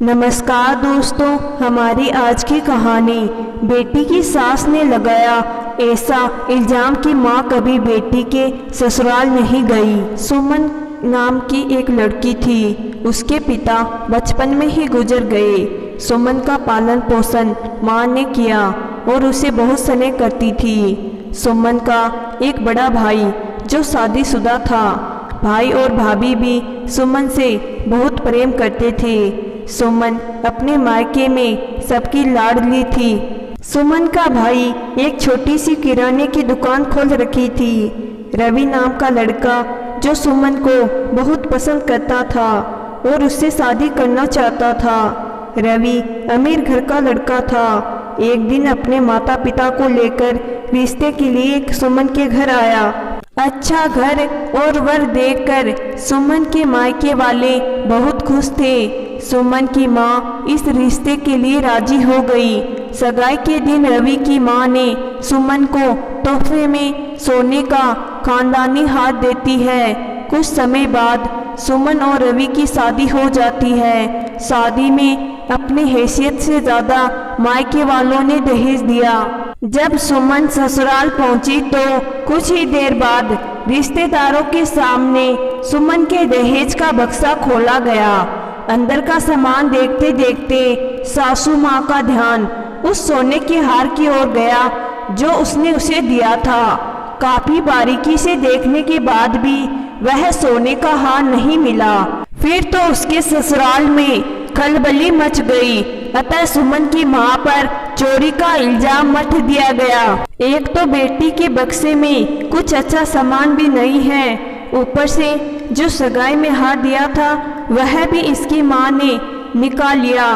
नमस्कार दोस्तों, हमारी आज की कहानी बेटी की सास ने लगाया ऐसा इल्जाम कि माँ कभी बेटी के ससुराल नहीं गई। सुमन नाम की एक लड़की थी। उसके पिता बचपन में ही गुजर गए। सुमन का पालन पोषण माँ ने किया और उसे बहुत स्नेह करती थी। सुमन का एक बड़ा भाई जो शादीशुदा था। भाई और भाभी भी सुमन से बहुत प्रेम करते थे। सुमन अपने मायके में सबकी लाडली थी। सुमन का भाई एक छोटी सी किराने की दुकान खोल रखी थी। रवि नाम का लड़का जो सुमन को बहुत पसंद करता था और उससे शादी करना चाहता था। रवि अमीर घर का लड़का था। एक दिन अपने माता पिता को लेकर रिश्ते के लिए सुमन के घर आया। अच्छा घर और वर देखकर सुमन के मायके वाले बहुत खुश थे। सुमन की माँ इस रिश्ते के लिए राजी हो गई। सगाई के दिन रवि की माँ ने सुमन को तोहफे में सोने का खानदानी हार देती है। कुछ समय बाद सुमन और रवि की शादी हो जाती है। शादी में अपनी हैसियत से ज़्यादा मायके वालों ने दहेज दिया। जब सुमन ससुराल पहुंची तो कुछ ही देर बाद रिश्तेदारों के सामने सुमन के दहेज का बक्सा खोला गया। अंदर का सामान देखते देखते सासू माँ का ध्यान उस सोने के हार की ओर गया जो उसने उसे दिया था। काफी बारीकी से देखने के बाद भी वह सोने का हार नहीं मिला। फिर तो उसके ससुराल में खलबली मच गई। अतः सुमन की माँ पर चोरी का इल्जाम मढ़ दिया गया। एक तो बेटी के बक्से में कुछ अच्छा सामान भी नहीं है, ऊपर से जो सगाई में हार दिया था वह भी इसकी माँ ने निकाल लिया।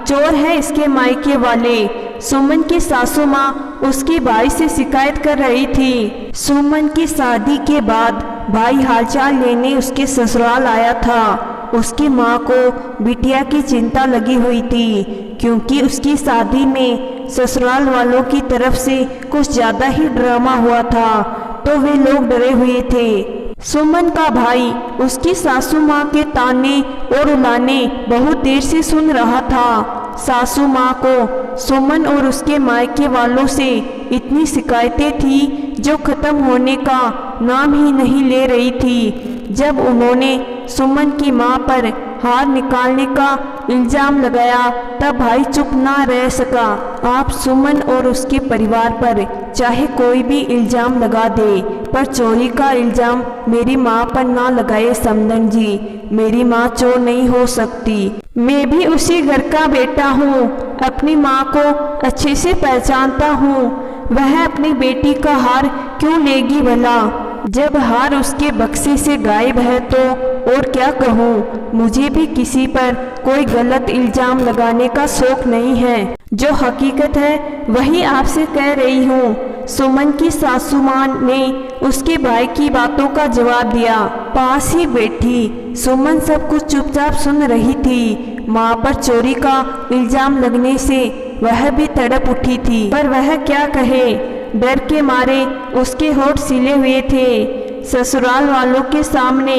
चोर है इसके मायके वाले। सुमन की सासू माँ उसकी भाई से शिकायत कर रही थी। सुमन की शादी के बाद भाई हालचाल लेने उसके ससुराल आया था। उसकी माँ को बिटिया की चिंता लगी हुई थी, क्योंकि उसकी शादी में ससुराल वालों की तरफ से कुछ ज़्यादा ही ड्रामा हुआ था, तो वे लोग डरे हुए थे। सुमन का भाई उसकी सासू माँ के ताने और उलाने बहुत देर से सुन रहा था। सासू माँ को सुमन और उसके मायके वालों से इतनी शिकायतें थी जो खत्म होने का नाम ही नहीं ले रही थी। जब उन्होंने सुमन की माँ पर हार निकालने का इल्जाम लगाया तब भाई चुप ना रह सका। आप सुमन और उसके परिवार पर चाहे कोई भी इल्जाम लगा दे, पर चोरी का इल्जाम मेरी माँ पर ना लगाए समधन जी। मेरी माँ चोर नहीं हो सकती। मैं भी उसी घर का बेटा हूँ, अपनी माँ को अच्छे से पहचानता हूँ। वह अपनी बेटी का हार क्यों लेगी भला? जब हार उसके बक्से से गायब है तो और क्या कहूँ। मुझे भी किसी पर कोई गलत इल्जाम लगाने का शौक नहीं है। जो हकीकत है वही आपसे कह रही हूँ। सुमन की सासू माँ ने उसके भाई की बातों का जवाब दिया। पास ही बैठी सुमन सब कुछ चुपचाप सुन रही थी। माँ पर चोरी का इल्जाम लगने से वह भी तड़प उठी थी, पर वह क्या कहे। डर के मारे उसके होठ सिले हुए थे। ससुराल वालों के सामने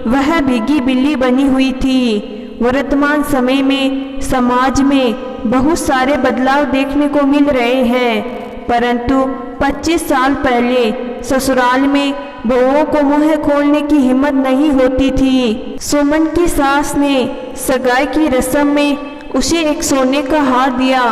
वह भीगी बिल्ली बनी हुई थी। वर्तमान समय में समाज में बहुत सारे बदलाव देखने को मिल रहे हैं, परंतु 25 साल पहले ससुराल में बहुओं को मुंह खोलने की हिम्मत नहीं होती थी। सुमन की सास ने सगाई की रस्म में उसे एक सोने का हार दिया।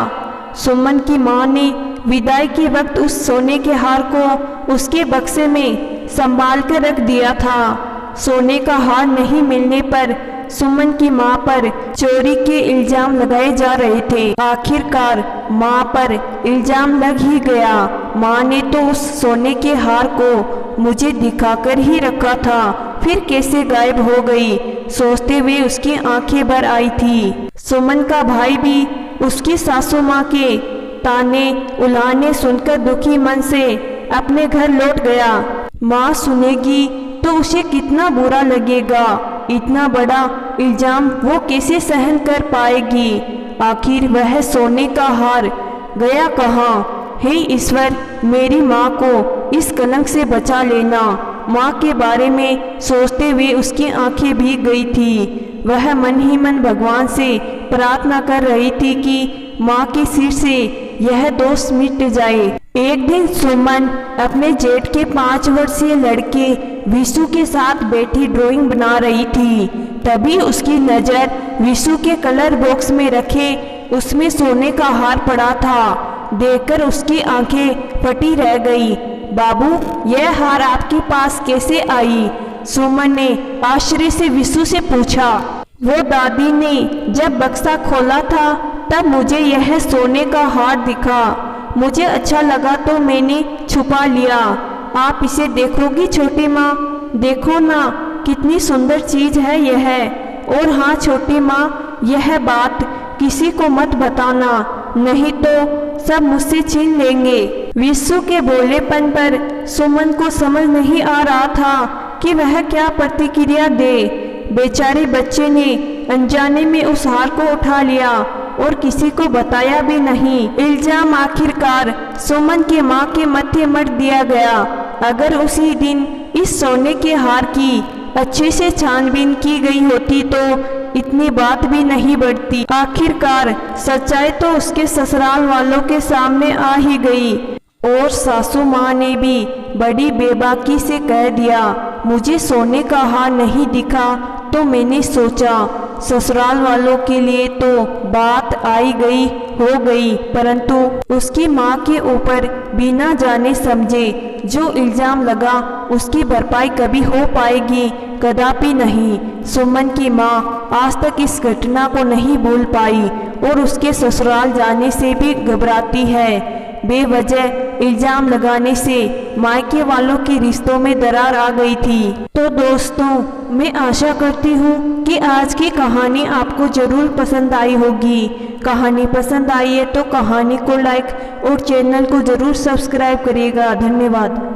सुमन की माँ ने विदाई के वक्त उस सोने के हार को उसके बक्से में संभाल कर रख दिया था। सोने का हार नहीं मिलने पर सुमन की माँ पर चोरी के इल्जाम लगाए जा रहे थे। आखिरकार माँ पर इल्जाम लग ही गया। माँ ने तो उस सोने के हार को मुझे दिखाकर ही रखा था, फिर कैसे गायब हो गई, सोचते हुए उसकी आंखें भर आई थी। सुमन का भाई भी उसकी सासू माँ के ताने उलाने सुनकर दुखी मन से अपने घर लौट गया। माँ सुनेगी तो उसे कितना बुरा लगेगा। इतना बड़ा इल्जाम वो कैसे सहन कर पाएगी। आखिर वह सोने का हार गया कहाँ? हे ईश्वर, मेरी माँ को इस कलंक से बचा लेना। माँ के बारे में सोचते हुए उसकी आंखें भीग गई थी। वह मन ही मन भगवान से प्रार्थना कर रही थी कि माँ के सिर से यह दोष मिट जाए। एक दिन सुमन अपने जेठ के 5 वर्षीय लड़के विशु के साथ बैठी ड्राइंग बना रही थी। तभी उसकी नज़र विशु के कलर बॉक्स में रखे उसमें सोने का हार पड़ा था। देखकर उसकी आंखें फटी रह गई। बाबू, यह हार आपके पास कैसे आई? सुमन ने आश्चर्य से विशु से पूछा। वो दादी ने जब बक्सा खोला था तब मुझे यह सोने का हार दिखा। मुझे अच्छा लगा तो मैंने छुपा लिया। आप इसे देखोगी छोटी माँ? देखो ना, कितनी सुंदर चीज है यह। और हाँ छोटी माँ, यह बात किसी को मत बताना, नहीं तो सब मुझसे छीन लेंगे। विशु के बोलेपन पर सुमन को समझ नहीं आ रहा था कि वह क्या प्रतिक्रिया दे। बेचारे बच्चे ने अनजाने में उस हार को उठा लिया और किसी को बताया भी नहीं। इल्जाम आखिरकार सुमन के माँ के माथे मढ़ दिया गया। अगर उसी दिन इस सोने के हार की अच्छे से छानबीन की गई होती तो इतनी बात भी नहीं बढ़ती। आखिरकार सच्चाई तो उसके ससुराल वालों के सामने आ ही गई और सासू माँ ने भी बड़ी बेबाकी से कह दिया, मुझे सोने का हार नहीं दिखा तो मैंने सोचा ससुराल वालों के लिए तो बात आई गई हो गई, परंतु उसकी माँ के ऊपर बिना जाने समझे जो इल्जाम लगा उसकी भरपाई कभी हो पाएगी? कदापि नहीं। सुमन की माँ आज तक इस घटना को नहीं भूल पाई और उसके ससुराल जाने से भी घबराती है। बेवजह इल्जाम लगाने से मायके वालों के रिश्तों में दरार आ गई थी। तो दोस्तों, मैं आशा करती हूँ कि आज की कहानी आपको जरूर पसंद आई होगी। कहानी पसंद आई है तो कहानी को लाइक और चैनल को जरूर सब्सक्राइब करिएगा। धन्यवाद।